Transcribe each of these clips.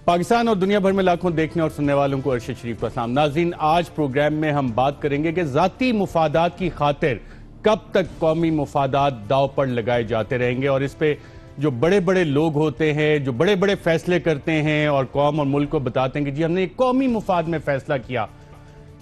पाकिस्तान और दुनिया भर में लाखों देखने और सुनने वालों को अरशद शरीफ का सलाम। नाज़रीन, आज प्रोग्राम में हम बात करेंगे कि ज़ाती मुफादात की खातिर कब तक कौमी मुफादात दाव पर लगाए जाते रहेंगे और इस पे जो बड़े बड़े लोग होते हैं, जो बड़े बड़े फैसले करते हैं और कौम और मुल्क को बताते हैं कि जी हमने एक कौमी मुफाद में फैसला किया,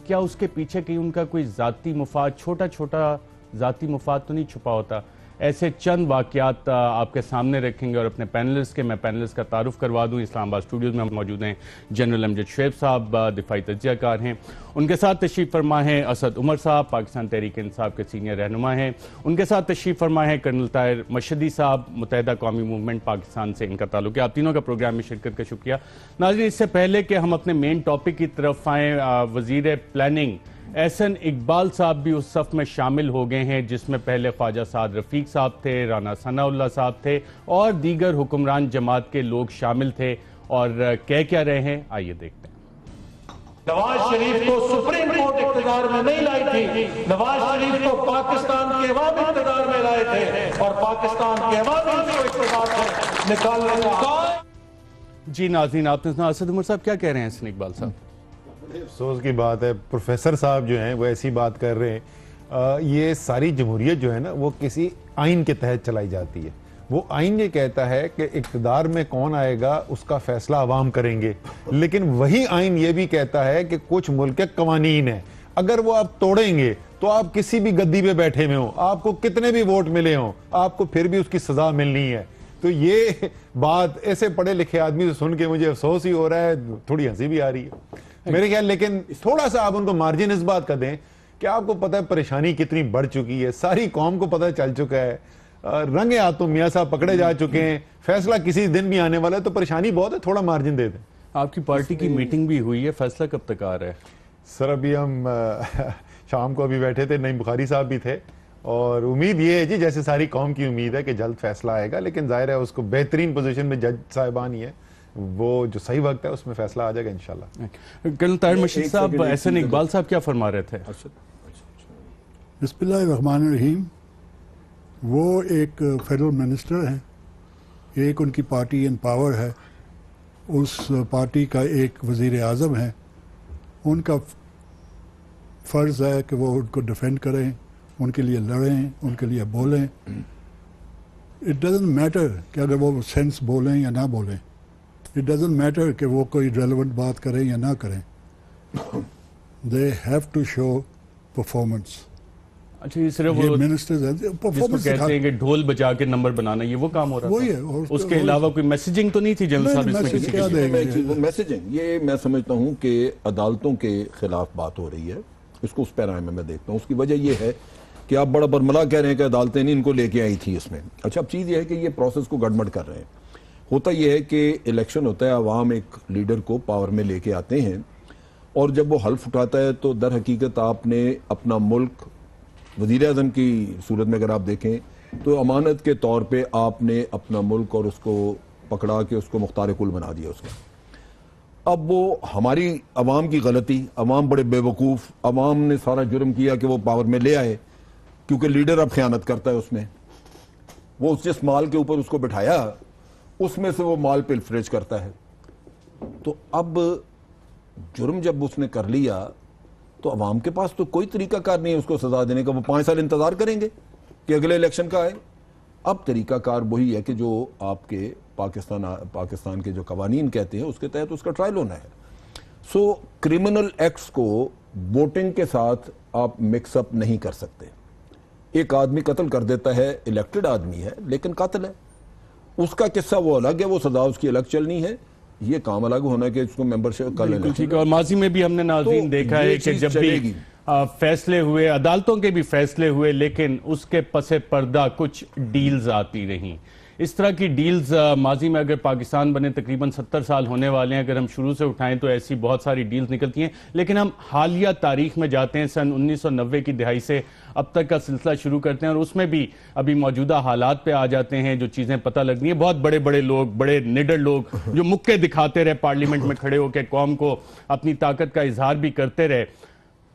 क्या उसके पीछे कहीं उनका कोई ज़ाती मुफाद, छोटा छोटा ज़ाती मुफाद तो नहीं छुपा होता। ऐसे चंद वाक़यात आपके सामने रखेंगे और अपने पैनलिस्ट के मैं पैनलिस्ट का तारुफ करवा दूं। इस्लामाबाद स्टूडियोज़ में मौजूद हैं जनरल अमजद शुएब साहब, दिफाई तज्ज़ियाकार हैं। उनके साथ तशरीफ़ फरमा हैं असद उमर साहब, पाकिस्तान तहरीक इंसाफ के सीनियर रहनुमा हैं। उनके साथ तशरीफ़ फरमा है कर्नल ताहिर मशहदी साहब, मुत्तहिदा कौमी मूवमेंट पाकिस्तान से इनका ताल्लुक है। आप तीनों का प्रोग्राम में शिरकत का शुक्रिया। नाज़रीन, इससे पहले कि हम अपने मेन टॉपिक की तरफ आएँ, वज़ीर प्लानिंग एहसन इकबाल साहब भी उस सफ़ में शामिल हो गए हैं जिसमें पहले ख्वाजा साद रफ़ीक साहब थे, राना सनाउल्लाह साहब थे और दीगर हुक्मरान जमात के लोग शामिल थे। और कह क्या रहे हैं, आइए देखते हैं। नवाज शरीफ को सुप्रीम कोर्ट इक़्तिदार में नहीं लाई थी, नवाज शरीफ को पाकिस्तान के अवाम इक़्तिदार में लाए थे और पाकिस्तान के अवाम उसको इक़्तिदार से निकालने का। जी नाज़रीन, आपने सुना असद उमर साहब क्या कह रहे हैं एहसन इकबाल साहब? अफसोस की बात है, प्रोफेसर साहब जो हैं वो ऐसी बात कर रहे हैं। ये सारी जमहूरियत जो है ना वो किसी आइन के तहत चलाई जाती है। वो आइन ये कहता है कि इक़्तिदार में कौन आएगा उसका फैसला अवाम करेंगे, लेकिन वही आइन ये भी कहता है कि कुछ मुल्क के कवानीन है, अगर वो आप तोड़ेंगे तो आप किसी भी गद्दी पे बैठे में हो, आपको कितने भी वोट मिले हों, आपको फिर भी उसकी सजा मिलनी है। तो ये बात ऐसे पढ़े लिखे आदमी से सुन के मुझे अफसोस ही हो रहा है, थोड़ी हंसी भी आ रही है मेरे ख्याल। लेकिन थोड़ा सा आप उनको मार्जिन इस बात का दें कि आपको पता है परेशानी कितनी बढ़ चुकी है, सारी कौम को पता चल चुका है, रंगे हाथों मियां साहब पकड़े जा चुके हैं, फैसला किसी दिन भी आने वाला है, तो परेशानी बहुत है, थोड़ा मार्जिन दे दें। आपकी पार्टी की मीटिंग भी हुई है, फैसला कब तक आ रहा है? सर अभी हम शाम को अभी बैठे थे, नईम बुखारी साहब भी थे, और उम्मीद ये है जी जैसे सारी कौम की उम्मीद है कि जल्द फैसला आएगा, लेकिन जाहिर है उसको बेहतरीन पोजीशन में जज साहिबान ही है, वो जो सही वक्त है उसमें फैसला आ जाएगा इंशाल्लाह। कर्नल ताहिर मशीद साहब, एहसन इकबाल साहब क्या फरमा रहे थे? बिस्मिल्लाहिर्रहमानिर्रहीम। वो एक फेडरल मिनिस्टर हैं, एक उनकी पार्टी इन पावर है, उस पार्टी का एक वज़ीर आज़म है, उनका फ़र्ज़ है कि वो उनको डिफेंड करें, उनके लिए लड़ें, उनके लिए बोलें। इट डज़न्ट मैटर कि अगर वो सेंस बोलें या ना बोलें, इट डज़न्ट मैटर कि वो कोई रेलेवेंट बात करें या ना करें, they have to show performance. अच्छा, ये सिर्फ वो मिनिस्टर्स हैं परफॉर्मेंस कहते हैं कि ढोल बजा के नंबर बनाना, ये वो काम हो रहा वही था? है, उसके अलावा कोई मैसेजिंग तो नहीं थी जनरल साहब इसमें? किसी क्या देंगे मैसेजिंग? ये मैं समझता हूँ कि अदालतों के खिलाफ बात हो रही है, इसको उस पैराए में मैं देखता हूँ। उसकी वजह यह है कि आप बड़ा बरमला कह रहे हैं कि अदालतें नहीं इनको लेके आई थी इसमें। अच्छा, अब चीज़ यह है कि ये प्रोसेस को गड़बड़ कर रहे हैं। होता यह है कि इलेक्शन होता है, अवाम एक लीडर को पावर में लेके आते हैं और जब वो हल्फ उठाता है तो दर हकीकत आपने अपना मुल्क, वज़ीर आज़म की सूरत में अगर आप देखें तो अमानत के तौर पे आपने अपना मुल्क और उसको पकड़ा के उसको मुख्तार कुल बना दिया उसका। अब वो हमारी अवाम की गलती, अवाम बड़े बेवकूफ़, अवाम ने सारा जुर्म किया कि वो पावर में ले आए, क्योंकि लीडर अब ख़यानत करता है उसमें, वो जिस माल के ऊपर उसको बिठाया उसमें से वो माल पिलफरेज करता है। तो अब जुर्म जब उसने कर लिया तो अवाम के पास तो कोई तरीकाकार नहीं है उसको सजा देने का। वो 5 साल इंतजार करेंगे कि अगले इलेक्शन का आए। अब तरीकाकार वही है कि जो आपके पाकिस्तान के जो कवानीन कहते हैं उसके तहत उसका ट्रायल होना है। सो क्रिमिनल एक्ट्स को वोटिंग के साथ आप मिक्सअप नहीं कर सकते। एक आदमी कत्ल कर देता है, इलेक्टेड आदमी है लेकिन कत्ल है, उसका किस्सा वो अलग है, वो सजा उसकी अलग चलनी है, ये काम अलग होना है कि इसको मेंबरशिप कर लेना। ठीक है, और माजी में भी हमने नाज़रीन देखा है कि जब भी फैसले हुए, अदालतों के भी फैसले हुए, लेकिन उसके पसे पर्दा कुछ डील्स आती रहीं। इस तरह की डील्स माजी में, अगर पाकिस्तान बने तकरीबन 70 साल होने वाले हैं, अगर हम शुरू से उठाएं तो ऐसी बहुत सारी डील्स निकलती हैं। लेकिन हम हालिया तारीख में जाते हैं, सन 1990 की दिहाई से अब तक का सिलसिला शुरू करते हैं और उसमें भी अभी मौजूदा हालात पे आ जाते हैं, जो चीज़ें पता लगती हैं। बहुत बड़े बड़े लोग, बड़े निडर लोग जो मुक्के दिखाते रहे, पार्लियामेंट में खड़े होकर कौम को अपनी ताकत का इजहार भी करते रहे,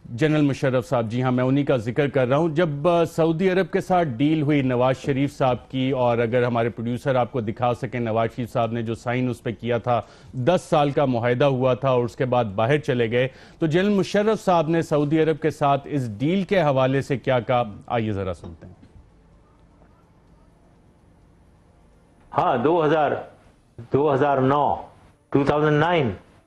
जनरल मुशर्रफ साहब, जी हाँ, मैं उन्हीं का जिक्र कर रहा हूं। जब सऊदी अरब के साथ डील हुई नवाज शरीफ साहब की, और अगर हमारे प्रोड्यूसर आपको दिखा सकें, नवाज शरीफ साहब ने जो साइन उस पर किया था, 10 साल का मुआहदा हुआ था और उसके बाद बाहर चले गए, तो जनरल मुशर्रफ साहब ने सऊदी अरब के साथ इस डील के हवाले से क्या कहा, आइए जरा सुनते हैं। हाँ, 2009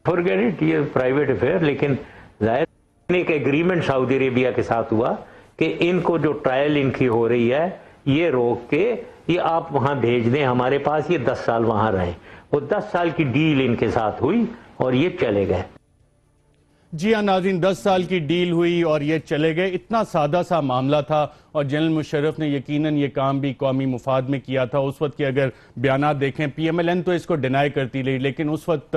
फॉरगेट इट, ये प्राइवेट अफेयर, लेकिन जाहिर एक एग्रीमेंट सऊदी अरेबिया के साथ हुआ कि इनको जो ट्रायल इनकी हो रही है ये रोक के ये आप वहां भेज दें हमारे पास, ये 10 साल वहां रहे। वो 10 साल की डील इनके साथ हुई और ये चले गए। जी हाँ नाज़रीन, 10 साल की डील हुई और ये चले गए। इतना सादा सा मामला था और जनरल मुशर्रफ ने यकीनन ये काम भी कौमी मुफाद में किया था। उस वक्त के अगर बयानात देखें, PMLN तो इसको डिनाई करती रही, लेकिन उस वक्त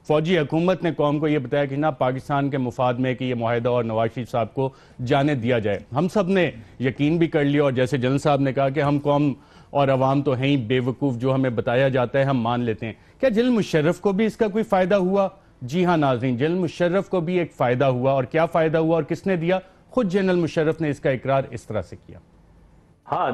फौजी हुकूमत ने कौम को ये बताया कि ना, पाकिस्तान के मुफाद में कि ये मुआहदा और नवाज शरीफ साहब को जाने दिया जाए। हम सब ने यकीन भी कर लिया और जैसे जनरल साहब ने कहा कि हम कौम और अवाम तो हैं ही बेवकूफ़, जो हमें बताया जाता है हम मान लेते हैं। क्या जनरल मुशर्रफ को भी इसका कोई फ़ायदा हुआ? जी हाँ नाज़रीन, जनरल मुशर्रफ को भी एक फ़ायदा हुआ। और क्या फ़ायदा हुआ और किसने दिया? खुद जनरल मुशर्रफ ने इसका इकरार इस तरह से किया। हाँ,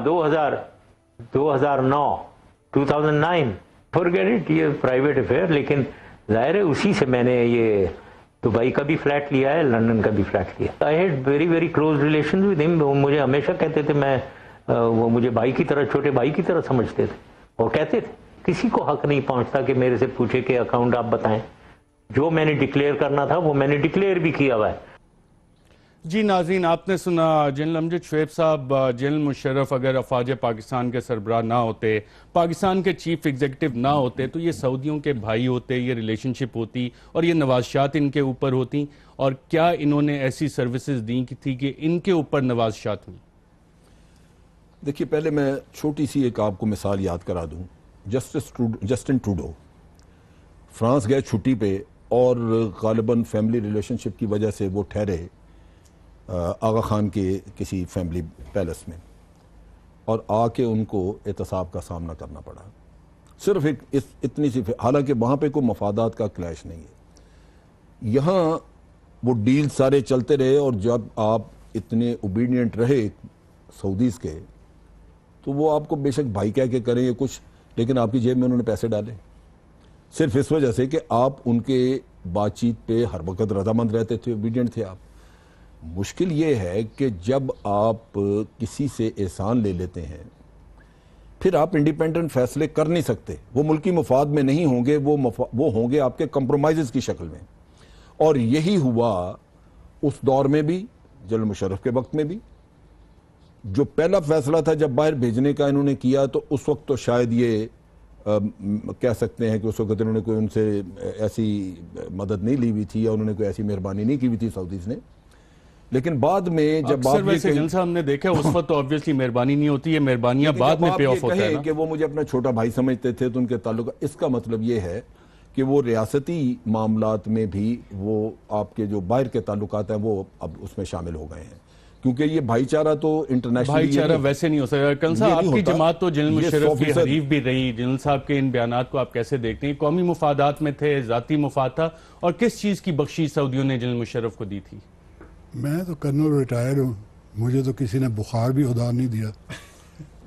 2009 फॉरगेट इट, ये प्राइवेट अफेयर, लेकिन जाहिर है उसी से मैंने ये दुबई का भी फ्लैट लिया है, लंदन का भी फ्लैट लिया। I had very very close relation with him. वो मुझे हमेशा कहते थे, वो मुझे भाई की तरह, छोटे भाई की तरह समझते थे और कहते थे किसी को हक नहीं पहुंचता कि मेरे से पूछे कि अकाउंट आप बताएं। जो मैंने डिक्लेयर करना था वो मैंने डिक्लेयर भी किया हुआ है। जी नाज़रीन, आपने सुना जनरल अमजद शुएब साहब। जनरल मुशर्रफ अगर अफवाज पाकिस्तान के सरबराह ना होते, पाकिस्तान के चीफ एग्जीक्यूटिव ना होते, तो ये सऊदियों के भाई होते, ये रिलेशनशिप होती और ये नवाज़शात इनके ऊपर होती। और क्या इन्होंने ऐसी सर्विसेज दी थी कि इनके ऊपर नवाज़शात हुई? देखिए, पहले मैं छोटी सी एक आपको मिसाल याद करा दूं। जस्टिन ट्रूडो फ्रांस गए छुट्टी पे और गालिबन फैमिली रिलेशनशिप की वजह से वो ठहरे आगा खान के किसी फैमिली पैलेस में, और आके उनको एहतसाब का सामना करना पड़ा। सिर्फ एक इतनी सी, हालांकि वहाँ पे कोई मफादात का क्लैश नहीं है। यहाँ वो डील सारे चलते रहे और जब आप इतने ओबीडियंट रहे सऊदीज़ के, तो वो आपको बेशक भाई कह के करेंगे कुछ, लेकिन आपकी जेब में उन्होंने पैसे डाले सिर्फ इस वजह से कि आप उनके बातचीत पे हर वक्त रजामंद रहते थे, ओबीडियंट थे आप। मुश्किल ये है कि जब आप किसी से एहसान ले लेते हैं, फिर आप इंडिपेंडेंट फैसले कर नहीं सकते। वो मुल्की मुफाद में नहीं होंगे, वो होंगे आपके कंप्रोमाइज़ की शक्ल में। और यही हुआ उस दौर में भी, जनरल मुशर्रफ के वक्त में भी। जो पहला फैसला था जब बाहर भेजने का इन्होंने किया, तो उस वक्त तो शायद ये कह सकते हैं कि उस वक्त इन्होंने कोई उनसे ऐसी मदद नहीं ली हुई थी या उन्होंने कोई ऐसी मेहरबानी नहीं की हुई थी सऊदीज़ ने। लेकिन बाद में जब आप वैसे जनरल साहब ने देखा, उस वक्त तो ऑब्वियसली मेहरबानी नहीं होती है, मेहरबानियां बाद में पे ऑफ होता है ना? कि वो मुझे अपना छोटा भाई समझते थे तो उनके ताल्लुक, इसका मतलब ये है कि वो रियासती मामलात में भी वो आपके जो बाहर के ताल्लुकात हैं वो अब उसमें शामिल हो गए हैं, क्योंकि ये भाईचारा तो इंटरनेशनल भाईचारा वैसे नहीं हो सकता। कल साहब, आपकी जमात तो जनरल मुशर्रफ की हरीफ भी रही। जनरल साहब के इन बयानात को आप कैसे देखते हैं? कौमी मुफादात में थे, जाती मुफाद था, और किस चीज़ की बख्शीश सऊदियों ने जनरल मुशर्रफ को दी थी? मैं तो कर्नल रिटायर्ड हूँ, मुझे तो किसी ने बुखार भी उधार नहीं दिया।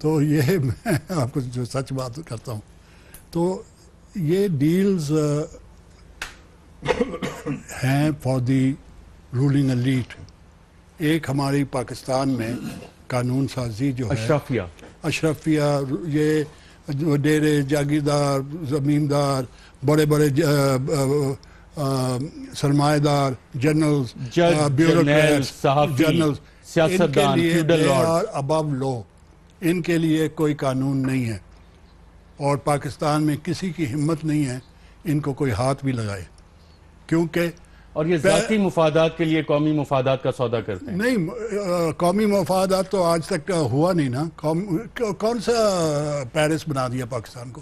तो ये मैं आपको जो सच बात करता हूँ, तो ये डील्स हैं फॉर दी रूलिंग एलीट। एक हमारी पाकिस्तान में कानून साजी जो है, अशरफिया, ये डेरे जागीरदार, ज़मींदार, बड़े बड़े सरमाएदार, जनरल्स, ब्यूरोक्रेट्स, जनरल्स, सियासतदान, फ्यूडल लॉर्ड अबव लॉ, इनके लिए कोई कानून नहीं है। और पाकिस्तान में किसी की हिम्मत नहीं है इनको कोई हाथ भी लगाए, क्योंकि और ये जाती मुफादात के लिए कौमी मुफादात का सौदा करते हैं। नहीं, कौमी मुफादात तो आज तक हुआ नहीं ना। कौन सा पेरिस बना दिया पाकिस्तान को?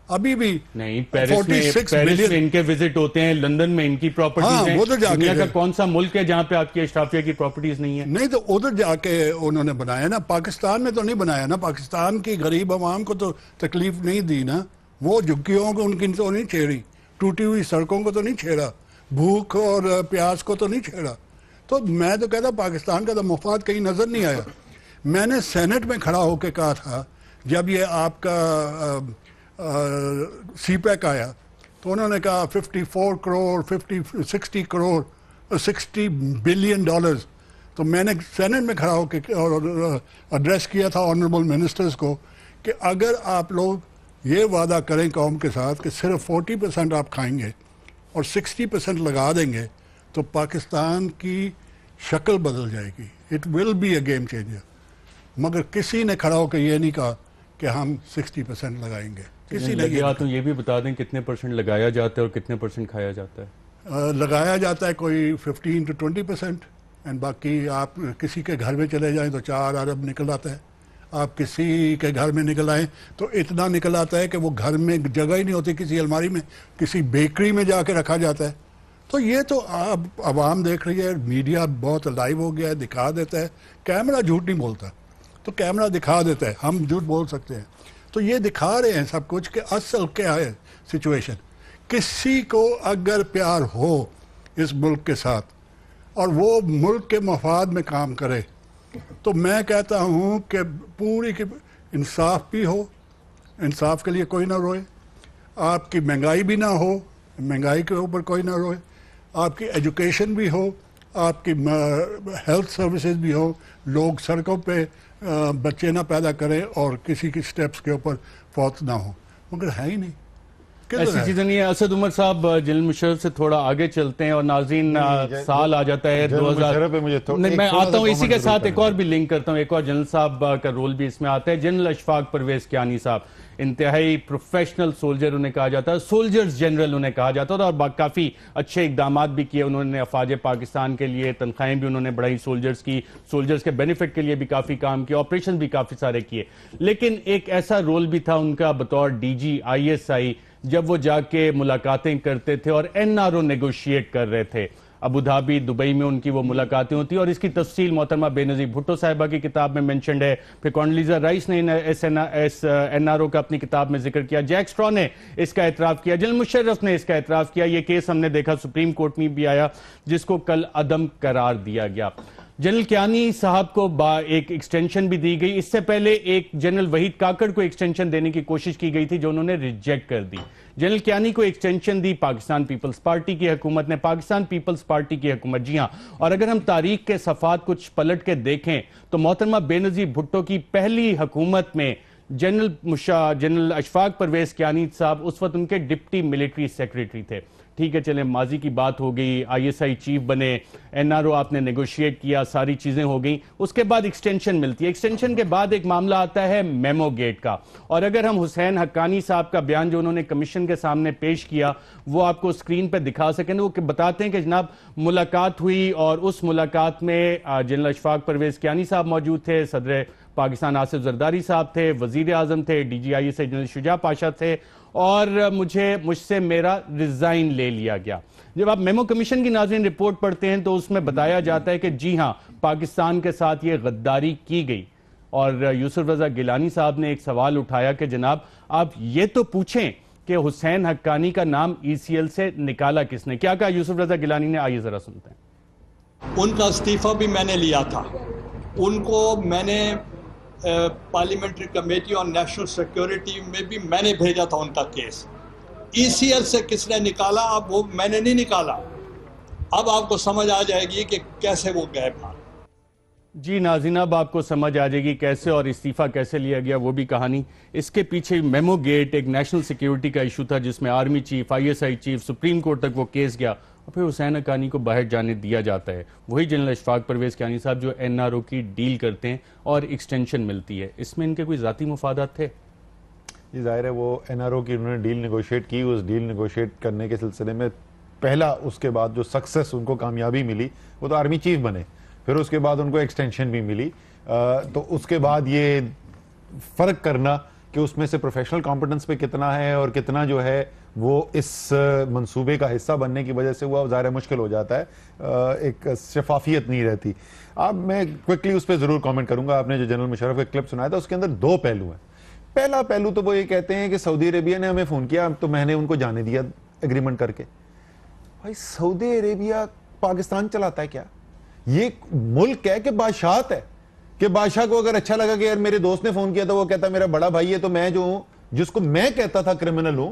अभी भी नहीं। पेरिस में इनके विजिट होते हैं, लंदन में इनकी प्रॉपर्टीज हैं। दुनिया का कौन सा मुल्क है जहां पे आपकी अशराफिया की प्रॉपर्टीज नहीं है? नहीं, तो उधर जाके उन्होंने बनाया ना, पाकिस्तान में तो नहीं बनाया ना। पाकिस्तान की गरीब आवाम को तो तकलीफ नहीं दी ना। वो झुग्गियों को उनकी तो नहीं छेड़ी, टूटी हुई सड़कों को तो नहीं छेड़ा, भूख और प्यास को तो नहीं छेड़ा। तो मैं तो कहता पाकिस्तान का तो मुफाद कहीं नजर नहीं आया। मैंने सेनेट में खड़ा होकर कहा था जब ये आपका सीपैक आया तो उन्होंने कहा 54 करोड़ 60 करोड़ 60 बिलियन डॉलर्स। तो मैंने सेनेट में खड़ा होकर एड्रेस किया था ऑनरेबल मिनिस्टर्स को कि अगर आप लोग ये वादा करें कौम के साथ कि सिर्फ 40% आप खाएंगे और 60% लगा देंगे तो पाकिस्तान की शक्ल बदल जाएगी। It will be a game changer. मगर किसी ने खड़ा होकर ये नहीं कहा कि हम 60% लगाएंगे। किसी ने तो ये भी बता दें कितने परसेंट लगाया जाता है और कितने परसेंट खाया जाता है? लगाया जाता है कोई 15 to 20% एंड बाकी आप किसी के घर में चले जाएं तो 4 अरब निकल आता है। आप किसी के घर में निकल आए तो इतना निकल आता है कि वो घर में जगह ही नहीं होती, किसी अलमारी में किसी बेकरी में जाके रखा जाता है। तो ये तो आप आवाम देख रही है, मीडिया बहुत लाइव हो गया है, दिखा देता है। कैमरा झूठ नहीं बोलता, तो कैमरा दिखा देता है, हम झूठ बोल सकते हैं। तो ये दिखा रहे हैं सब कुछ कि असल क्या है सिचुएशन। किसी को अगर प्यार हो इस मुल्क के साथ और वो मुल्क के मफाद में काम करे तो मैं कहता हूँ कि पूरी की इंसाफ भी हो, इंसाफ के लिए कोई ना रोए, आपकी महंगाई भी ना हो, महंगाई के ऊपर कोई ना रोए, आपकी एजुकेशन भी हो, आपकी हेल्थ सर्विसेज भी हो, लोग सड़कों पे बच्चे ना पैदा करें और किसी की स्टेप्स के ऊपर फौत ना हो। मगर है ही नहीं, ऐसी चीजें नहीं है। असद उमर साहब, जनरल मुशर्रफ से थोड़ा आगे चलते हैं और नाज़रीन साल आ जाता है 2000 नहीं, मैं आता हूँ इसी के साथ एक और भी लिंक करता हूँ, एक और जनरल साहब का रोल भी इसमें आता है। जनरल अशफाक परवेज कियानी साहब इंतहाई प्रोफेशनल सोल्जर उन्हें कहा जाता है, सोल्जर्स जनरल उन्हें कहा जाता है और काफ़ी अच्छे इकदाम भी किए उन्होंने अफवाज पाकिस्तान के लिए, तनख्वाहें भी उन्होंने बढ़ाई सोल्जर्स की, सोल्जर्स के बेनिफिट के लिए भी काफ़ी काम किया, ऑपरेशन भी काफ़ी सारे किए। लेकिन एक ऐसा रोल भी था उनका बतौर DG ISI जब वो जाके मुलाकातें करते थे और NRO नेगोशिएट कर रहे थे। अबू धाबी, दुबई में उनकी वो मुलाकातें होती और इसकी तफसील मोहतरमा बेनज़ीर भुट्टो साहिबा की किताब में मेंशन्ड है। फिर कॉन्डोलीज़ा राइस ने NRO का अपनी किताब में जिक्र किया, जैक स्ट्रॉ ने इसका एतराफ़ किया, जनरल मुशर्रफ ने इसका एतराफ़ किया। ये केस हमने देखा सुप्रीम कोर्ट में भी आया जिसको कल अदम करार दिया गया। जनरल कियानी साहब को एक एक्सटेंशन भी दी गई। इससे पहले एक जनरल वहीद काकड़ को एक्सटेंशन देने की कोशिश की गई थी जो उन्होंने रिजेक्ट कर दी। जनरल कियानी को एक्सटेंशन दी पाकिस्तान पीपल्स पार्टी की हुकूमत ने, पाकिस्तान पीपल्स पार्टी की हुकूमत। जी हां, और अगर हम तारीख के सफ़ात कुछ पलट के देखें तो मोहतरमा बेनज़ीर भुट्टो की पहली हुकूमत में जनरल अशफाक परवेज कियानी साहब उस वक्त उनके डिप्टी मिलिट्री सेक्रेटरी थे। ठीक है, चले माजी की बात हो गई, ISI चीफ बने, NRO आपने नेगोशिएट किया, सारी चीजें हो गई। उसके बाद एक्सटेंशन मिलती है। एक्सटेंशन के बाद एक मामला आता है मेमो गेट का। और अगर हम हुसैन हक्कानी साहब का बयान जो उन्होंने कमीशन के सामने पेश किया वो आपको स्क्रीन पर दिखा सकें, वो बताते हैं कि जनाब मुलाकात हुई और उस मुलाकात में जनरल अशफाक परवेज कियानी साहब मौजूद थे, सदर पाकिस्तान आसिफ जरदारी साहब थे, वजीर आजम थे, DG ISI general Shuja Pasha थे और मुझसे मेरा रिजाइन ले लिया गया। जब आप मेमो कमीशन की नाज़रीन रिपोर्ट पढ़ते हैं तो उसमें बताया जाता है कि जी हां, पाकिस्तान के साथ ये गद्दारी की गई। और यूसुफ रजा गिलानी साहब ने एक सवाल उठाया कि जनाब आप ये तो पूछें कि हुसैन हक्कानी का नाम ECL से निकाला किसने। क्या कहा यूसुफ रजा गिलानी ने, आइए जरा सुनते हैं। उनका इस्तीफा भी मैंने लिया था, उनको मैंने parliamentary committee on national security में भी मैंने भेजा था उनका केस। ECL से किसने निकाला, अब वो मैंने नहीं निकाला। अब आपको समझ आ जाएगी कि कैसे वो गए बाहर। जी नाज़रीन, अब आपको समझ आ जाएगी कैसे और इस्तीफा कैसे लिया गया, वो भी कहानी। इसके पीछे मेमो गेट एक नेशनल सिक्योरिटी का इशू था जिसमें army chief, ISI chief, supreme court तक वो केस गया और फिर हुसैन हक्कानी को बाहर जाने दिया जाता है। वही जनरल अशफाक परवेज कियानी साहब जो NRO की डील करते हैं और एक्सटेंशन मिलती है। इसमें इनके कोई ज़ाती मुफादात थे? जी जाहिर है वो NRO की उन्होंने डील नेगोशिएट की। उस डील नेगोशिएट करने के सिलसिले में पहला उसके बाद जो सक्सेस उनको कामयाबी मिली वो तो आर्मी चीफ बने, फिर उसके बाद उनको एक्सटेंशन भी मिली। तो उसके बाद ये फ़र्क करना कि उसमें से प्रोफेशनल कॉम्पिटेंस पे कितना है और कितना जो है वो इस मंसूबे का हिस्सा बनने की वजह से वो ज़ाहिर मुश्किल हो जाता है, एक शफाफियत नहीं रहती। अब मैं क्विकली उस पर ज़रूर कमेंट करूंगा। आपने जो जनरल मुशर्रफ का क्लिप सुनाया था उसके अंदर दो पहलू हैं। पहला पहलू तो वो ये कहते हैं कि सऊदी अरेबिया ने हमें फ़ोन किया तो मैंने उनको जाने दिया एग्रीमेंट करके। भाई सऊदी अरेबिया पाकिस्तान चलाता है क्या? ये मुल्क है कि बादशाहत है, कि बादशाह को अगर अच्छा लगा कि यार मेरे दोस्त ने फोन किया था, वो कहता मेरा बड़ा भाई है, तो मैं जो हूं, जिसको मैं कहता था क्रिमिनल हूं,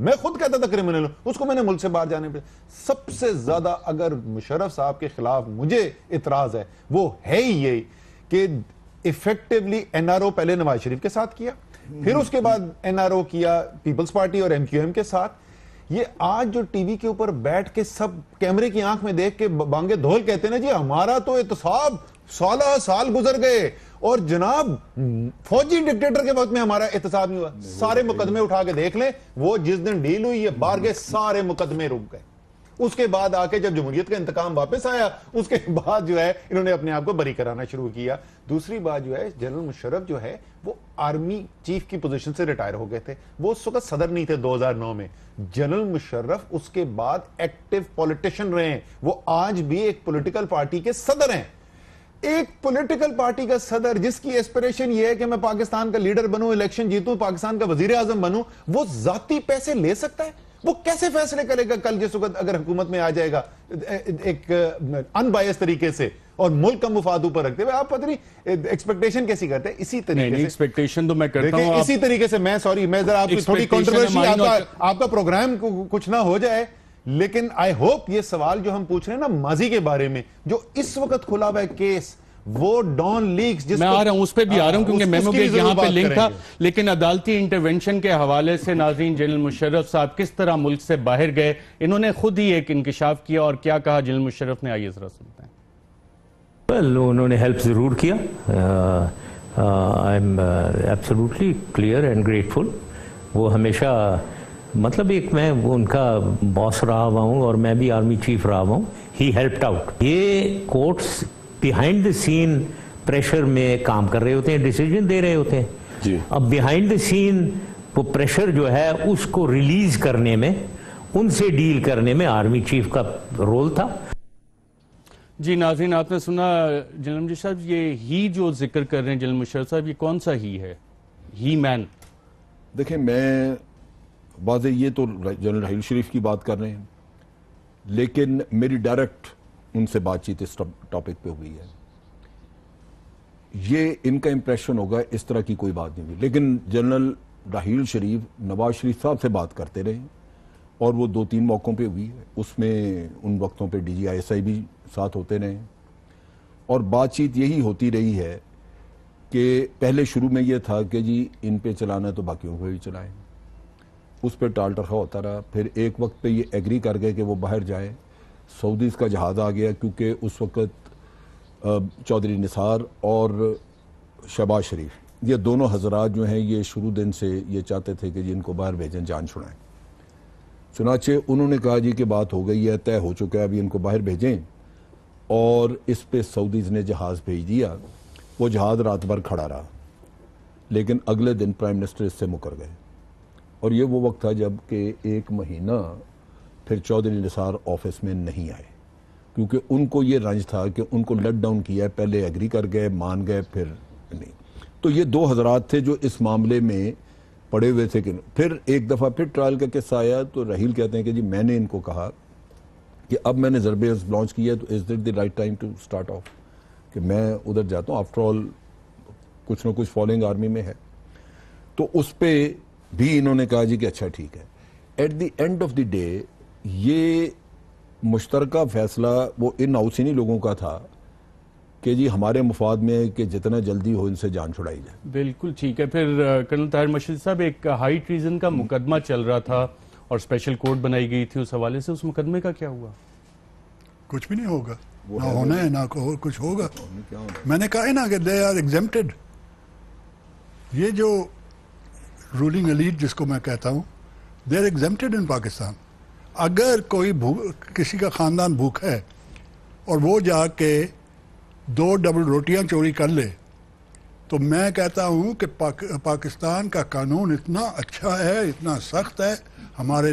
मैं खुद कहता था क्रिमिनल हूं, उसको मैंने मुल्क से बाहर जाने पे। सबसे ज्यादा अगर मुशर्रफ साहब के खिलाफ मुझे इतराज है वो है ही ये कि इफेक्टिवली एनआरओ पहले नवाज शरीफ के साथ किया, फिर उसके बाद एनआरओ किया पीपल्स पार्टी और एमक्यूएम के साथ। ये आज जो टीवी के ऊपर बैठ के सब कैमरे की आंख में देख के बांगे धोल कहते हैं ना जी हमारा तो एहतसाब 16 साल गुजर गए और जनाब फौजी डिक्टेटर के वक्त में हमारा एहतसाब नहीं हुआ। सारे मुकदमे उठा के देख लें, वो जिस दिन डील हुई है बाहर के सारे मुकदमे रुक गए। उसके बाद आके जब जमहूरियत का इंतकाम वापस आया, उसके बाद जो है इन्होंने अपने आप को बरी कराना शुरू किया। दूसरी बात जो है, जनरल मुशर्रफ जो है वो आर्मी चीफ की पोजीशन से रिटायर हो गए थे, वो उस वक्त सदर नहीं थे 2009 में। जनरल मुशर्रफ उसके बाद एक्टिव पॉलिटिशियन रहे हैं, वो आज भी एक पॉलिटिकल पार्टी के सदर हैं। एक पॉलिटिकल पार्टी का सदर जिसकी एस्पिरेशन ये है कि मैं पाकिस्तान का लीडर बनूं, इलेक्शन जीतूं, पाकिस्तान का वजीर आजम बनूं, वो जाती पैसे ले सकता है? वो कैसे फैसले करेगा कल जिस वक्त अगर हुकूमत में आ जाएगा एक अनबायस तरीके से और मुल्क का मुफाद ऊपर रखते हुए? आप पता नहीं एक्सपेक्टेशन कैसी करते हैं। इसी तरीके से एक्सपेक्टेशन तो मैं करता हूं, इसी तरीके से मैं जरा आपकी थोड़ी कंट्रोवर्सी, आपका प्रोग्राम कुछ ना हो जाए, लेकिन आई होप ये सवाल जो हम पूछ रहे हैं ना माजी के बारे में, जो इस वक्त खुला हुआ है केस, वो डॉन लीक्स, मैं आ रहा हूं उस पे भी आ रहा हूं क्योंकि मेमो के यहां पे लिंक था। लेकिन अदालती इंटरवेंशन के हवाले से नाज़रीन, जनरल मुशर्रफ साहब किस तरह मुल्क से बाहर गए, इन्होंने खुद ही एक इंकिशाफ किया और क्या कहा जनरल मुशर्रफ ने, आइए जरा सुनते हैं। वेल, उन्होंने हेल्प जरूर किया। I am absolutely clear and grateful. वो हमेशा मतलब एक मैं उनका बॉस रहा हुआ हूँ और मैं भी आर्मी चीफ रहा हुआ हूँ। He helped out. ये courts behind the scene pressure में काम कर रहे होते हैं, डिसीजन दे रहे होते हैं जी। अब बिहाइंड द सीन वो प्रेशर जो है उसको रिलीज करने में, उनसे डील करने में आर्मी चीफ का रोल था। जी नाज़रीन, आपने सुना जनरल मुशर्रफ साहब, ये ही जो जिक्र कर रहे हैं जनरल मुशर्रफ साहब, ये कौन सा ही है? ही मैन। देखिए, मैं बात ये तो जनरल राहील शरीफ की बात कर रहे हैं, लेकिन मेरी डायरेक्ट उनसे बातचीत इस टॉपिक पे हुई है। ये इनका इंप्रेशन होगा इस तरह की कोई बात नहीं हुई, लेकिन जनरल राहील शरीफ नवाज शरीफ साहब से बात करते रहे और वो 2-3 मौक़ों पे हुई है। उसमें उन वक्तों पे DGI भी साथ होते रहे और बातचीत यही होती रही है कि पहले शुरू में ये था कि जी इन पे चलाना है तो बाकियों को भी चलाएं, उस पर टाल टरखा होता रहा। फिर एक वक्त पे ये एग्री कर गए कि वो बाहर जाए। सऊदीज़ का जहाज़ आ गया क्योंकि उस वक्त चौधरी निसार और शहबाज शरीफ, ये दोनों हजरात जो हैं ये शुरू दिन से ये चाहते थे कि जी इनको बाहर भेजें, जान छुड़ाएं। चुनाचे उन्होंने कहा जी कि बात हो गई है, तय हो चुका है, अभी इनको बाहर भेजें। और इस पे सऊदीज़ ने जहाज़ भेज दिया। वो जहाज़ रात भर खड़ा रहा, लेकिन अगले दिन प्राइम मिनिस्टर इससे मुकर गए। और ये वो वक्त था जब कि 1 महीना फिर चौधरी निसार ऑफिस में नहीं आए, क्योंकि उनको ये रंज था कि उनको लेट डाउन किया है। पहले एग्री कर गए, मान गए, फिर नहीं। तो ये 2 हजरात थे जो इस मामले में पड़े हुए थे। कि फिर एक दफ़ा फिर ट्रायल का किस्सा आया तो राहील कहते हैं कि जी मैंने इनको कहा कि अब मैंने ज़रबे लॉन्च किया तो is that the right time to start off, कि मैं उधर जाता हूँ, आफ्टर ऑल कुछ ना कुछ फॉलोइंग आर्मी में है। तो उस पर भी इन्होंने कहा जी कि अच्छा ठीक है। At the end of the day ये मुश्तरका फैसला वो इन हाउसिनी लोगों का था कि जी हमारे मुफाद में कि जितना जल्दी हो इनसे जान छुड़ाई जाए। बिल्कुल ठीक है। फिर कर्नल ताहिर मशीद साहब, एक हाई ट्रीजन का मुकदमा चल रहा था और स्पेशल कोर्ट बनाई गई थी उस हवाले से, उस मुकदमे का क्या हुआ? कुछ भी नहीं होगा, ना होना है ना कुछ होगा। मैंने कहा है ना कि दे आर एग्जेम्प्टेड। ये जो रूलिंग एलीट जिसको मैं कहता हूँ, दे आर एग्जेम्प्टेड इन पाकिस्तान। अगर कोई किसी का ख़ानदान भूखा है और वो जाके 2 डबल रोटियां चोरी कर ले, तो मैं कहता हूँ कि पाकिस्तान का कानून इतना अच्छा है, इतना सख्त है, हमारे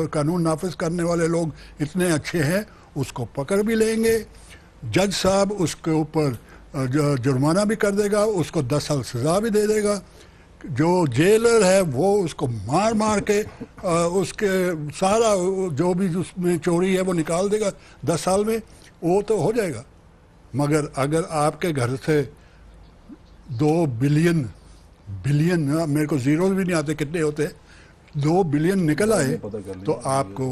कानून नाफिज करने वाले लोग इतने अच्छे हैं, उसको पकड़ भी लेंगे। जज साहब उसके ऊपर जुर्माना भी कर देगा, उसको 10 साल सज़ा भी दे देगा। जो जेलर है वो उसको मार मार के उसके सारा जो भी उसमें चोरी है वो निकाल देगा 10 साल में, वो तो हो जाएगा। मगर अगर आपके घर से 2 बिलियन मेरे को जीरो भी नहीं आते कितने होते हैं, 2 बिलियन निकल आए तो आपको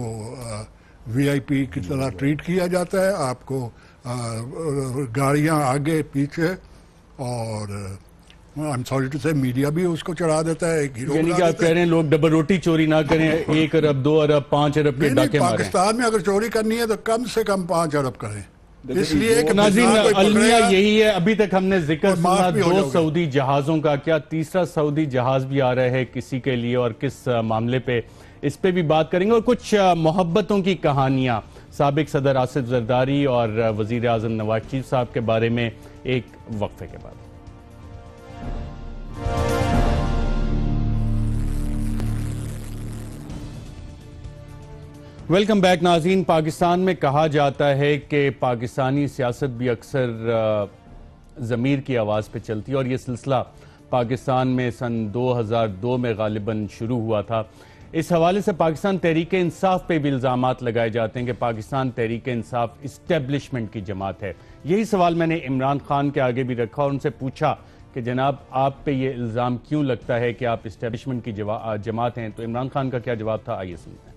वीआईपी की तरह ट्रीट किया जाता है, आपको गाड़ियां आगे पीछे, और आई एम सॉरी टू से मीडिया भी उसको चढ़ा देता है। यानी कि आप कह रहे हैं लोग डबल रोटी चोरी ना करें, 1 अरब 2 अरब 5 अरब के डाके मारें। पाकिस्तान में अगर चोरी करनी है तो कम से कम 5 अरब करें। इसलिए नाज़रीन अलमिया यही है। अभी तक हमने जिक्र सुना 2 सऊदी जहाजों का, क्या तीसरा सऊदी जहाज भी आ रहा है किसी के लिए और किस मामले पे, इस पे भी बात करेंगे। और कुछ मोहब्बतों की कहानियां साबिक सदर आसिफ जरदारी और वजीर आजम नवाज शरीफ साहब के बारे में एक वक्फे के बाद। वेलकम बैक नाज़रीन। पाकिस्तान में कहा जाता है कि पाकिस्तानी सियासत भी अक्सर ज़मीर की आवाज़ पे चलती है और ये सिलसिला पाकिस्तान में सन 2002 में गालिबन शुरू हुआ था। इस हवाले से पाकिस्तान तहरीक इंसाफ पे भी इल्ज़ामात लगाए जाते हैं कि पाकिस्तान तहरीक इंसाफ इस्टेब्लिशमेंट की जमात है। यही सवाल मैंने इमरान खान के आगे भी रखा और उनसे पूछा कि जनाब आप पे ये इल्ज़ाम क्यों लगता है कि आप इस्टेब्लिशमेंट की जमात हैं। तो इमरान खान का क्या जवाब था, आइए सुनते हैं।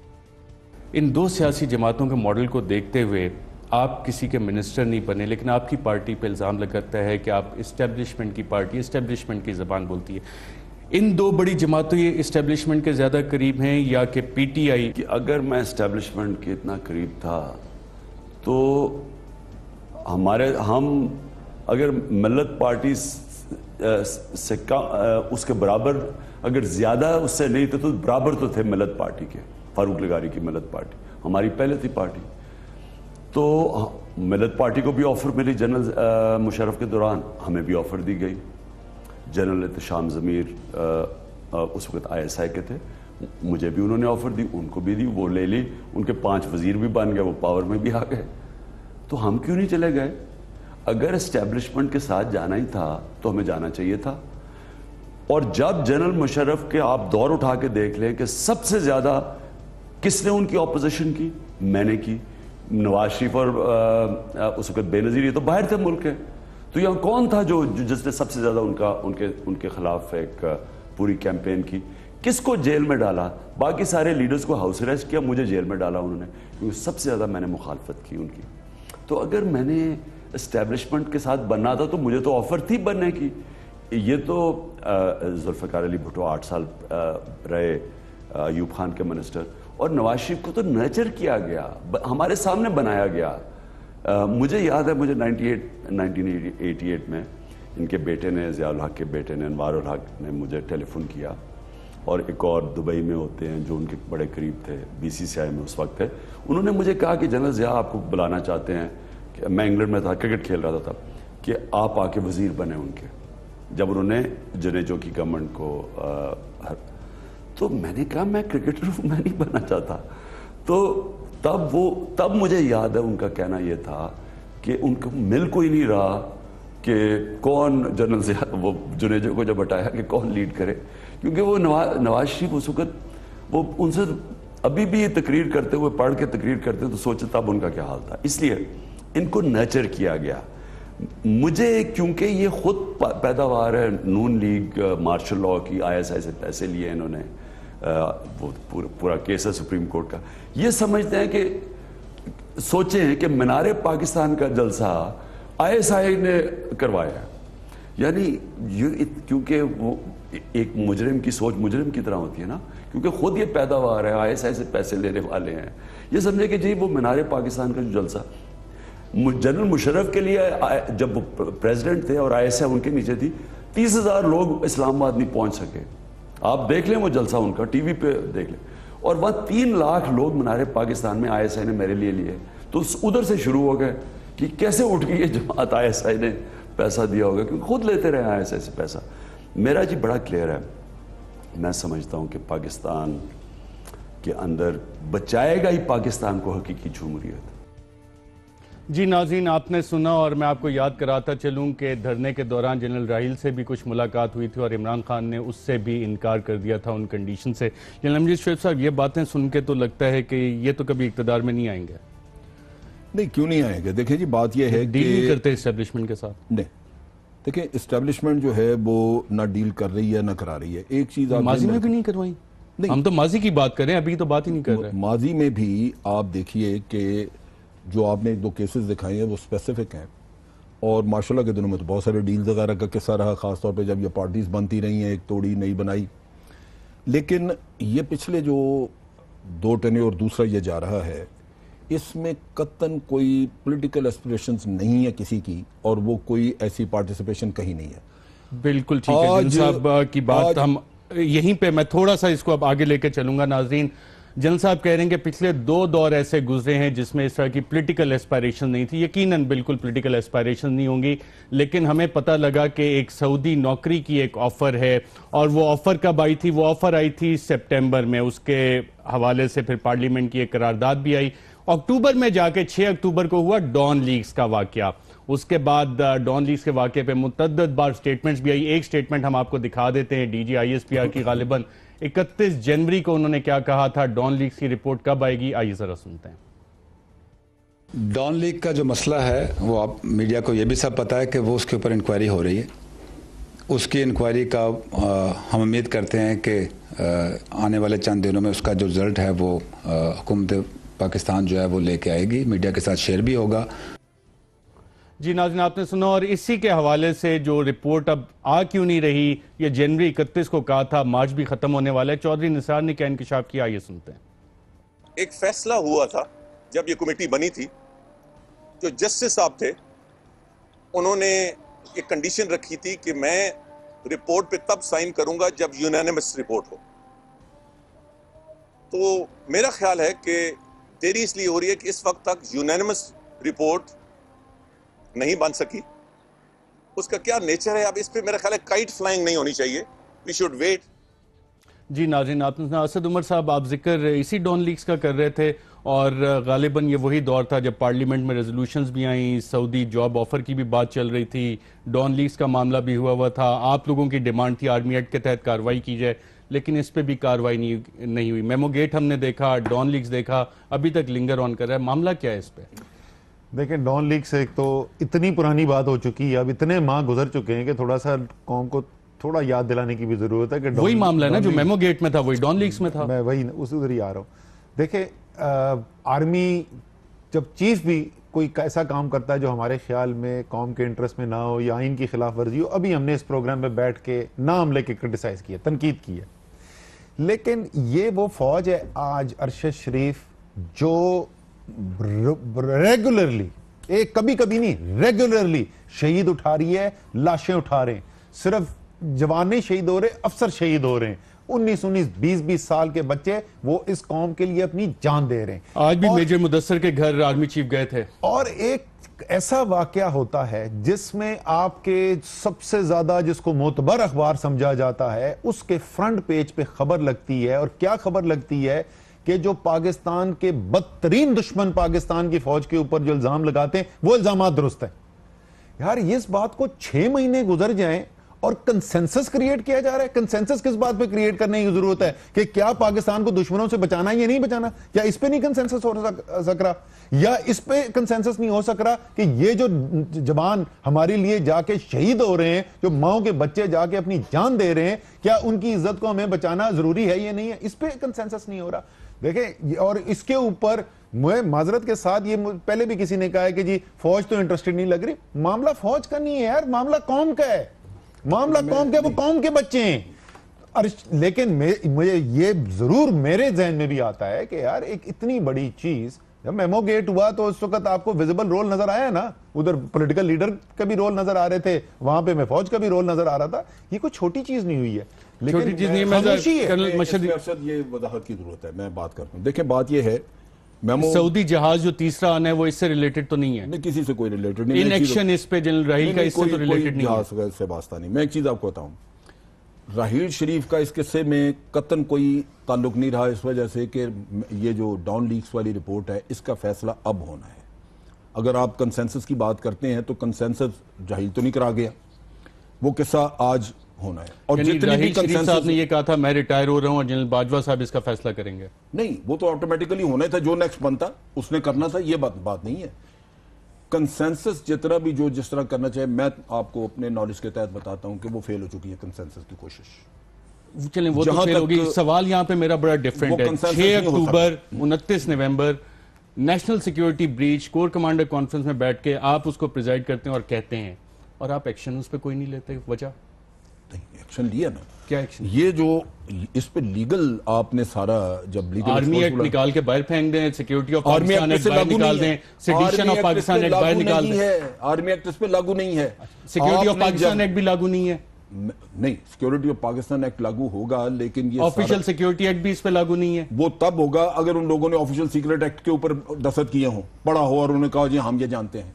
इन 2 सियासी जमातों के मॉडल को देखते हुए आप किसी के मिनिस्टर नहीं बने, लेकिन आपकी पार्टी पे इल्ज़ाम लगाता है कि आप इस्टेब्लिशमेंट की पार्टी, इस्टेब्लिशमेंट की ज़बान बोलती है। इन 2 बड़ी जमातों ये इस्टेब्लिशमेंट के ज़्यादा करीब हैं या कि पीटीआई? कि अगर मैं इस्टेब्लिशमेंट के इतना करीब था तो हम अगर मिल्लत पार्टी से उसके बराबर, अगर ज़्यादा उससे नहीं थे तो बराबर तो थे मिल्लत पार्टी के। फारूक लगारी की मिल्लत पार्टी हमारी पहले थी पार्टी। तो मिल्लत पार्टी को भी ऑफर मिली जनरल मुशर्रफ के दौरान, हमें भी ऑफर दी गई। जनरल एहतशाम ज़मीर उस वक्त ISI के थे, मुझे भी उन्होंने ऑफर दी, उनको भी दी, वो ले ली, उनके 5 वजीर भी बन गए, वो पावर में भी आ गए। तो हम क्यों नहीं चले गए? अगर एस्टेब्लिशमेंट के साथ जाना ही था तो हमें जाना चाहिए था। और जब जनरल मुशर्रफ के आप दौर उठा के देख लें कि सबसे ज़्यादा किसने उनकी ऑपोजिशन की, मैंने की। नवाज शरीफ और उस वक्त बेनज़ीर, ये तो बाहर थे मुल्क के, तो यहाँ कौन था जो जिसने सबसे ज़्यादा उनके खिलाफ एक पूरी कैंपेन की? किसको जेल में डाला? बाकी सारे लीडर्स को हाउस अरेस्ट किया, मुझे जेल में डाला उन्होंने, क्योंकि सबसे ज़्यादा मैंने मुखालफत की उनकी। तो अगर मैंने इस्टेब्लिशमेंट के साथ बनना था तो मुझे तो ऑफर थी बनने की। ये तो जुल्फ़िकार अली भुट्टो 8 साल रहे अयूब खान के मिनिस्टर, और नवाज शरीफ को तो नर्चर किया गया, हमारे सामने बनाया गया। मुझे याद है, मुझे 1988 में इनके बेटे ने, ज़ियाउल हक के बेटे ने, अनवारुल हक ने मुझे टेलीफोन किया, और एक और दुबई में होते हैं जो उनके बड़े करीब थे, BCCI में उस वक्त थे। उन्होंने मुझे कहा कि जनरल ज़िया आपको बुलाना चाहते हैं। कि मैं इंग्लैंड में था, क्रिकेट खेल रहा था तब, कि आप आके वज़ीर बने उनके, जब उन्होंने जुनेजो की गवर्नमेंट को तो मैंने कहा मैं क्रिकेटर हूँ, मैं नहीं बनना चाहता। तो तब मुझे याद है उनका कहना यह था कि उनको मिल कोई नहीं रहा कि कौन जनरल ज़िया, वो जुनेजो को जब हटाया कि कौन लीड करे, क्योंकि वो नवाज शरीफ उस वक्त वो उनसे अभी भी ये तकरीर करते हुए, पढ़ के तकरीर करते तो सोचे तब उनका क्या हाल था। इसलिए इनको नर्चर किया गया। मुझे क्योंकि ये खुद पैदावार है नून लीग, मार्शल लॉ की, ISI से पैसे लिए इन्होंने, वो पूरा केस है सुप्रीम कोर्ट का। ये समझते हैं कि सोचे हैं कि मीनारे पाकिस्तान का जलसा ISI ने करवाया, यानी क्योंकि वो एक मुजरिम की सोच मुजरिम की तरह होती है ना, क्योंकि खुद ये पैदावार है, ISI से पैसे लेने वाले हैं। ये समझे कि जी वो मीनारे पाकिस्तान का जो जलसा, जनरल मुशर्रफ के लिए जब वो प्रेसिडेंट थे और ISI उनके नीचे थी, 30,000 लोग इस्लामाबाद नहीं पहुंच सके। आप देख लें वो जलसा उनका, टीवी पे देख लें, और वह 3 लाख लोग मीनारे पाकिस्तान में ISI ने मेरे लिए लिए। तो उधर से शुरू हो गए कि कैसे उठ गई ये जमात, ISI ने पैसा दिया होगा, क्योंकि खुद लेते रहे ISI से पैसा। मेरा जी बड़ा क्लियर है, मैं समझता हूँ कि पाकिस्तान के अंदर बचाएगा ही पाकिस्तान को हकीकी जमहूरियत। जी नाज़रीन, आपने सुना, और मैं आपको याद कराता चलूं कि धरने के दौरान जनरल राहील से भी कुछ मुलाकात हुई थी और इमरान खान ने उससे भी इनकार कर दिया था उन कंडीशन से। जनरल अमजद शोएब साहब, ये बातें सुन के तो लगता है कि ये तो कभी इक़्तिदार में नहीं आएंगे। नहीं, क्यों नहीं आएंगे? देखिए जी, बात यह है कि डील नहीं करते एस्टेब्लिशमेंट के साथ। नहीं, देखिए इस्टेब्लिशमेंट जो है वो ना डील कर रही है ना करा रही है। एक चीज आप माजी में भी नहीं करवाई। नहीं, हम तो माजी की बात कर रहे हैं, अभी तो बात ही नहीं कर रहे। माजी में भी आप देखिए कि जो आपने एक दो केसेस दिखाए हैं वो स्पेसिफिक हैं, और माशाल्लाह के दिनों में तो बहुत सारे डील्स वगैरह का किस्सा रहा, खासतौर पे जब ये पार्टीज बनती रही हैं, एक तोड़ी नई बनाई। लेकिन ये पिछले जो 2 टने और दूसरा ये जा रहा है, इसमें कतन कोई पॉलिटिकल एस्पिरेशंस नहीं है किसी की, और वो कोई ऐसी पार्टिसिपेशन कहीं नहीं है। बिल्कुल ठीक है। जनरल साहब की बात हम यहीं पे, मैं थोड़ा सा इसको अब आगे लेकर चलूंगा। नाज़रीन, जनरल साहब कह रहे हैं कि पिछले 2 दौर ऐसे गुजरे हैं जिसमें इस तरह की पॉलिटिकल एस्पायरेशन नहीं थी। यकीनन बिल्कुल पॉलिटिकल एस्पायरेशन नहीं होंगी, लेकिन हमें पता लगा कि एक सऊदी नौकरी की एक ऑफर है, और वो ऑफर कब आई थी? वो ऑफर आई थी सितंबर में। उसके हवाले से फिर पार्लियामेंट की एक करारदाद भी आई। अक्टूबर में जाके 6 अक्टूबर को हुआ डॉन लीक्स का वाकया। उसके बाद डॉन लीक्स के वाकये पे मुतअद्दिद बार स्टेटमेंट्स भी आई। एक स्टेटमेंट हम आपको दिखा देते हैं डीजी ISPR की, गालिबन 31 जनवरी को उन्होंने क्या कहा था। डॉन लीक्स की रिपोर्ट कब आएगी, आइए जरा सुनते हैं। डॉन लीक का जो मसला है वो आप मीडिया को ये भी सब पता है कि वो उसके ऊपर इंक्वायरी हो रही है। उसकी इंक्वायरी का हम उम्मीद करते हैं कि आने वाले चंद दिनों में उसका जो रिजल्ट है वो हुकूमत पाकिस्तान जो है वो लेके आएगी, मीडिया के साथ शेयर भी होगा। जी नाज़रीन, आपने सुना, और इसी के हवाले से जो रिपोर्ट अब आ क्यों नहीं रही, ये जनवरी 31 को कहा था, मार्च भी खत्म होने वाला है। चौधरी निसार ने क्या इंकशाफ किया, ये सुनते हैं। एक फैसला हुआ था जब ये कमेटी बनी थी, जो जस्टिस साहब थे उन्होंने एक कंडीशन रखी थी कि मैं रिपोर्ट पे तब साइन करूंगा जब यूनानिमस रिपोर्ट हो। तो मेरा ख्याल है कि देरी इसलिए हो रही है कि इस वक्त तक यूनानिमस रिपोर्ट नहीं बन सकी। उसका क्या नेचर है, अब इस पे मेरा ख्याल है काइट फ्लाइंग नहीं होनी चाहिए, वी शुड वेट। जी नाज़रीन, आपने सुना असद उमर साहब, आप जिक्र इसी डॉन लीक्स का कर रहे थे, और गालिबन ये वही दौर था जब पार्लियामेंट में रेजोल्यूशंस भी आई, सऊदी जॉब ऑफर की भी बात चल रही थी, डॉन लीक्स का मामला भी हुआ था। आप लोगों की डिमांड थी आर्मी एक्ट के तहत कार्रवाई की जाए, लेकिन इस पे भी कार्रवाई नहीं हुई। मेमो गेट हमने देखा, डॉन लीक्स देखा, अभी तक लिंगर ऑन कर रहा है। मामला क्या है इस पे? देखिए, डॉन लीग से एक तो इतनी पुरानी बात हो चुकी है, अब इतने माह गुजर चुके हैं कि थोड़ा सा कौम को थोड़ा याद दिलाने की भी जरूरत है कि वही मामला है ना जो मेमो गेट में था, वही डॉन लीक्स में था। मैं वही उधर ही आ रहा हूँ। देखिए, आर्मी जब चीफ भी कोई ऐसा काम करता है जो हमारे ख्याल में कौम के इंटरेस्ट में ना हो या आइन की खिलाफ वर्जी हो, अभी हमने इस प्रोग्राम में बैठ के नाम लेके क्रिटिसाइज किया, तनकीद की है, लेकिन ये वो फौज है आज अरशद शरीफ जो रेगुलरली, एक कभी कभी नहीं, रेगुलरली शहीद उठा रही है, लाशें उठा रहे हैं। सिर्फ जवान नहीं शहीद हो रहे, अफसर शहीद हो रहे हैं। 19-19, 20-20 साल के बच्चे वो इस कौम के लिए अपनी जान दे रहे हैं। आज भी मेजर मुदस्सर के घर आर्मी चीफ गए थे। और एक ऐसा वाकया होता है जिसमें आपके सबसे ज्यादा जिसको मोतबर अखबार समझा जाता है उसके फ्रंट पेज पे खबर लगती है, और क्या खबर लगती है कि जो पाकिस्तान के बदतरीन दुश्मन पाकिस्तान की फौज के ऊपर जो इल्जाम लगाते हैं वो इल्जाम दुरुस्त है। यार, इस बात को 6 महीने गुजर जाएं और कंसेंसस क्रिएट किया जा रहा है। कंसेंसस किस बात पे क्रिएट करने की जरूरत है कि क्या पाकिस्तान को दुश्मनों से बचाना है या नहीं बचाना? क्या इस पे नहीं कंसेंसस हो सक रहा, या इस पे कंसेंसस नहीं हो सक रहा कि ये जो जवान हमारे लिए जाके शहीद हो रहे हैं, जो माओ के बच्चे जाके अपनी जान दे रहे हैं, क्या उनकी इज्जत को हमें बचाना जरूरी है या नहीं है? इस पे कंसेंसस नहीं हो रहा। देखें, और इसके ऊपर मैं माजरत के साथ, ये पहले भी किसी ने कहा है कि जी फौज तो इंटरेस्टेड नहीं लग रही। मामला फौज का नहीं है यार, मामला कौम का है, मामला कौम का, वो कौम के बच्चे हैं। लेकिन मुझे ये जरूर मेरे जहन में भी आता है कि यार एक इतनी बड़ी चीज, जब मेमो गेट हुआ तो उस वक्त आपको विजिबल रोल नजर आया ना, उधर पॉलिटिकल लीडर का भी रोल नजर आ रहे थे, वहां पे मैं फौज का भी रोल नजर आ रहा था। ये कोई छोटी चीज नहीं हुई है, लेकिन छोटी चीज नहीं है। ये वजाहत की जरूरत है, मैं बात करता हूँ। देखिए, बात ये है, सऊदी जहाज जो तीसरा आना है वो इससे रिलेटेड तो नहीं है? नहीं, किसी से कोई रिलेटेड नहीं। इन एक्शन इस पे जनरल राहील का इससे तो रिलेटेड नहीं है, से वास्ता नहीं। मैं एक चीज आपको बताऊं, राहील शरीफ का इस किस्से में कतन कोई ताल्लुक नहीं रहा, इस वजह से कि ये जो डॉन लीक्स वाली रिपोर्ट है इसका फैसला अब होना है। अगर आप कंसेंसस की बात करते हैं तो कंसेंसस जाहिर तो नहीं करा गया। वो किस्सा आज होना है। और यानी जितनी भी राहील शरीफ साहब कंसेंसस ने ये कहा था मैं रिटायर हो रहा हूं और जनरल बाजवा साहब इसका फैसला करेंगे। नहीं, वो तो ऑटोमेटिकली होना ही था, जो नेक्स्ट बनता उसने करना था, ये बात नहीं है। कंसेंसस जितना भी जो जिस तरह करना चाहिए, मैं आपको अपने नॉलेज के तहत बताता हूं कि वो फेल हो चुकी है कंसेंसस की कोशिश। चलें वो तो फेल होगी। सवाल यहां पे मेरा बड़ा डिफरेंट है। 6 अक्टूबर 29 नवंबर national security breach core commander conference में बैठ के आप उसको प्रिजाइड करते हैं और कहते हैं, और आप एक्शन उस पर कोई नहीं लेते, वजह नहीं? एक्शन लिया ना। क्या एक्शन? ये जो इस पे लीगल आपने सारा जब लीगल आर्मी एक्ट निकाल के बाहर फेंक दें, सिक्योरिटी ऑफ पाकिस्तान एक्ट बाहर निकाल दें, सेडिशन ऑफ पाकिस्तान एक्ट बाहर निकाल दें। आर्मी एक्ट इस पे लागू नहीं है, सिक्योरिटी ऑफ पाकिस्तान एक्ट भी लागू नहीं है। नहीं, सिक्योरिटी ऑफ पाकिस्तान एक्ट लागू होगा, लेकिन ये ऑफिशियल सिक्योरिटी एक्ट भी इस पे लागू नहीं है। वो तब होगा अगर उन लोगों ने ऑफिशियल सीक्रेट एक्ट के ऊपर दस्तखत किए हों, पढ़ा हो और उन्होंने कहा जी हम ये जानते हैं।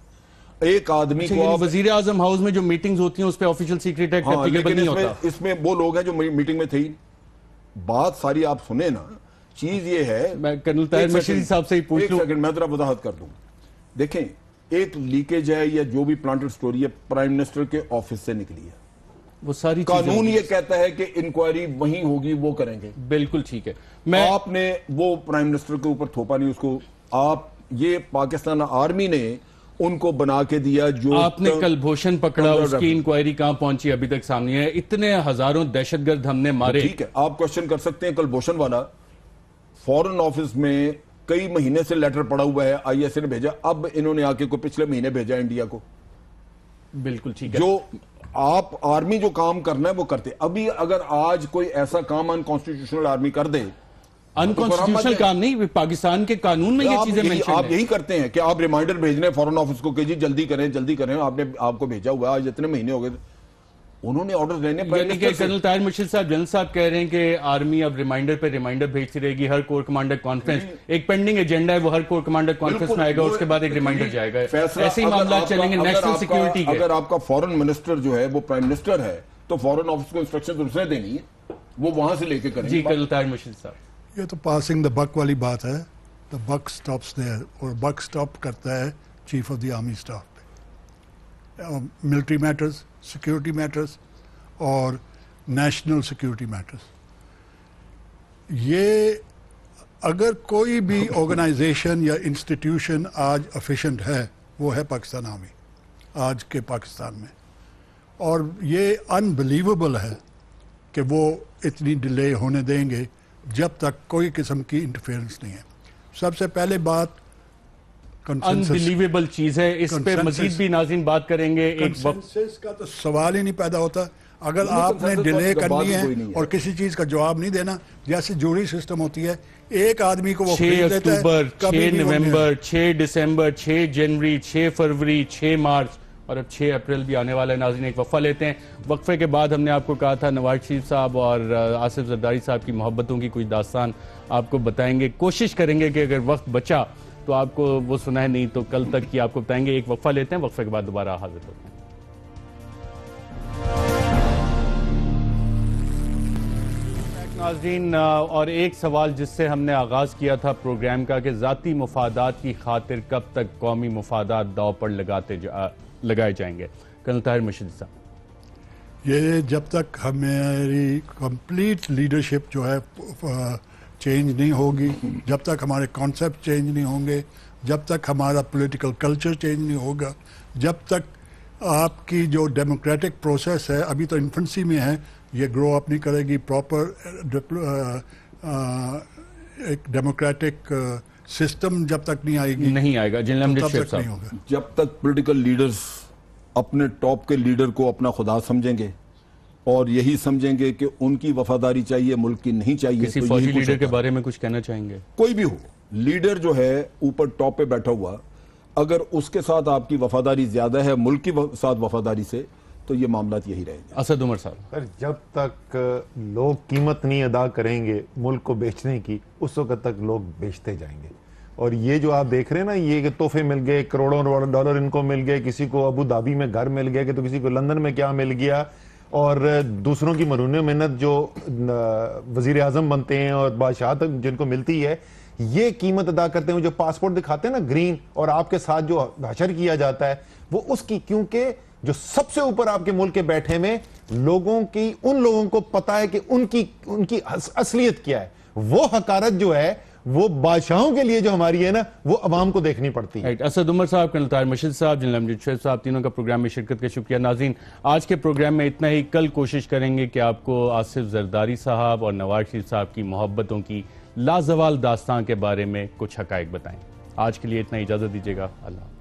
एक आदमी को वजीर आजम हाउस में जो मीटिंग्स होती हैं उस पे ऑफिशियल सीक्रेट एक्ट एप्लीकेबल नहीं होता। इसमें वो लोग हैं जो मीटिंग में थे ही। बात सारी आप सुने ना, चीज ये है, मैं कर्नल ताहिर मशीदी साहब से ही पूछ लूं। एक सेकंड मैं जरा वजाहत कर दूं। देखें, एक लीकेज है या जो भी प्लांटेड स्टोरी है, प्राइम मिनिस्टर के ऑफिस से निकली है। वो सारी कानून ये कहता है कि इंक्वायरी वहीं होगी, वो करेंगे। बिल्कुल ठीक है। आपने वो प्राइम मिनिस्टर के ऊपर थोपा नहीं उसको, आप ये पाकिस्तान आर्मी ने उनको बना के दिया। जो आपने कलभूषण पकड़ा, उसकी इंक्वायरी कहां पहुंची अभी तक सामने है। इतने हजारों दहशतगर्द हमने मारे। ठीक है, आप क्वेश्चन कर सकते हैं। कलभूषण वाला फॉरेन ऑफिस में कई महीने से लेटर पड़ा हुआ है, आईएसए ने भेजा, अब इन्होंने आके को पिछले महीने भेजा इंडिया को। बिल्कुल ठीक है। जो आप आर्मी जो काम करना है वो करते। अभी अगर आज कोई ऐसा काम अनकॉन्स्टिट्यूशनल आर्मी कर दे, अनकॉन्स्टिट्यूशनल काम नहीं, पाकिस्तान के कानून में ये चीजें मेंशन आप यही करते हैं कि आप रिमाइंडर भेज रहे हैं फॉरेन ऑफिस को कि जी जल्दी करें जल्दी करें। आपको भेजा हुआ है, आज इतने महीने हो गए, उन्होंने ऑर्डर देने। यानी कि कर्नल ताहिर मशीद साहब, जनरल साहब कह रहे हैं कि आर्मी अब रिमाइंडर पे रिमाइंडर भेजती रहेगी। हर कोर कमांडर कॉन्फ्रेंस एक पेंडिंग एजेंडा है, वो हर कोर कमांडर कॉन्फ्रेंस में आएगा, उसके बाद एक रिमाइंडर जाएगा। ऐसे ही मामला चलेंगे नेशनल सिक्योरिटी के। अगर आपका फॉरेन मिनिस्टर जो है वो प्राइम मिनिस्टर है, तो फॉरेन ऑफिस को इंस्ट्रक्शन तो उसने देनी है, वो वहां से लेके करेंगे। जी कर्नल ताहिर मशीद साहब, ये तो पासिंग द बक वाली बात है। द बक स्टॉप्स देयर, और बक स्टॉप करता है chief of the army staff पे। मिलिट्री मैटर्स, सिक्योरिटी मैटर्स और नेशनल सिक्योरिटी मैटर्स, ये अगर कोई भी ऑर्गेनाइजेशन या इंस्टीट्यूशन आज एफिशिएंट है, वो है पाकिस्तान आर्मी आज के पाकिस्तान में। और ये अनबिलीवेबल है कि वो इतनी डिले होने देंगे जब तक कोई किस्म की इंटरफेरेंस नहीं है। सबसे पहले बात अनबिलीवेबल चीज है, इस पे मजीद भी नाज़रीन बात करेंगे। कंसेंसस का तो सवाल ही नहीं पैदा होता। अगर आपने डिले करनी है और किसी चीज का जवाब नहीं देना, जैसे जूरी सिस्टम होती है, एक आदमी को वो 6 अक्टूबर, 6 नवंबर, 6 दिसंबर, 6 जनवरी, 6 फरवरी, 6 मार्च और अब 6 अप्रैल भी आने वाला है। नाज़रीन एक वक्फा लेते हैं। वक्फे के बाद हमने आपको कहा था नवाज शरीफ साहब और आसिफ जरदारी साहब की मोहब्बतों की कुछ दास्तान आपको बताएंगे। कोशिश करेंगे कि अगर वक्त बचा तो आपको वो सुना है, नहीं तो कल तक की आपको बताएंगे। एक वक्फा लेते हैं, वक्फे के बाद दोबारा हाजिर होते हैं। नाज़रीन, और एक सवाल जिससे हमने आगाज़ किया था प्रोग्राम का कि ज़ाती मुफादात की खातिर कब तक कौमी मुफादात दाव पर लगाए जाएंगे। कर्नल ताहिर मशीदी साहब, ये जब तक हमारी कंप्लीट लीडरशिप जो है चेंज नहीं होगी, जब तक हमारे कॉन्सेप्ट चेंज नहीं होंगे, जब तक हमारा पॉलिटिकल कल्चर चेंज नहीं होगा, जब तक आपकी जो डेमोक्रेटिक प्रोसेस है अभी तो इन्फेंसी में है, ये ग्रो अप नहीं करेगी, प्रॉपर एक डेमोक्रेटिक सिस्टम जब तक नहीं आएगी, नहीं आएगा तो तब तक नहीं होगा। जब तक पॉलिटिकल लीडर्स अपने टॉप के लीडर को अपना खुदा समझेंगे और यही समझेंगे कि उनकी वफादारी चाहिए, मुल्क की नहीं चाहिए, किसी तो फौजी लीडर के बारे में कुछ कहना चाहेंगे? कोई भी हो, लीडर जो है ऊपर टॉप पे बैठा हुआ, अगर उसके साथ आपकी वफादारी ज्यादा है मुल्क की साथ वफादारी से, तो ये मामला यही रहेंगे। असद उमर साहब, पर जब तक लोग कीमत नहीं अदा करेंगे मुल्क को बेचने की, उस वक्त तक लोग बेचते जाएंगे। और ये जो आप देख रहे हैं ना, ये तोहफे मिल गए, करोड़ों डॉलर इनको मिल गए, किसी को अबू धाबी में घर मिल गया, कि तो किसी को लंदन में क्या मिल गया, और दूसरों की मरून मेहनत जो वजीर आजम बनते हैं और बादशाह तक जिनको मिलती है, ये कीमत अदा करते हैं। जो पासपोर्ट दिखाते हैं ना ग्रीन, और आपके साथ जो हशर किया जाता है वो उसकी, क्योंकि जो सबसे ऊपर आपके मुल्क के बैठे में लोगों की, उन लोगों को पता है कि उनकी असलियत क्या है। वो हकारत जो है वो बादशाहों के लिए जो हमारी है ना, वो अवाम को देखनी पड़ती है। असद उमर साहब, कर्नल ताहिर मशीद साहब, जनरल अमजद शैफ साहब, तीनों का प्रोग्राम में शिरकत का शुक्रिया। नाज़रीन, आज के प्रोग्राम में इतना ही। कल कोशिश करेंगे कि आपको आसिफ जरदारी साहब और नवाज शरीफ साहब की मोहब्बतों की लाजवाल दास्तान के बारे में कुछ हकायक बताएं। आज के लिए इतना, इजाजत दीजिएगा। अल्लाह।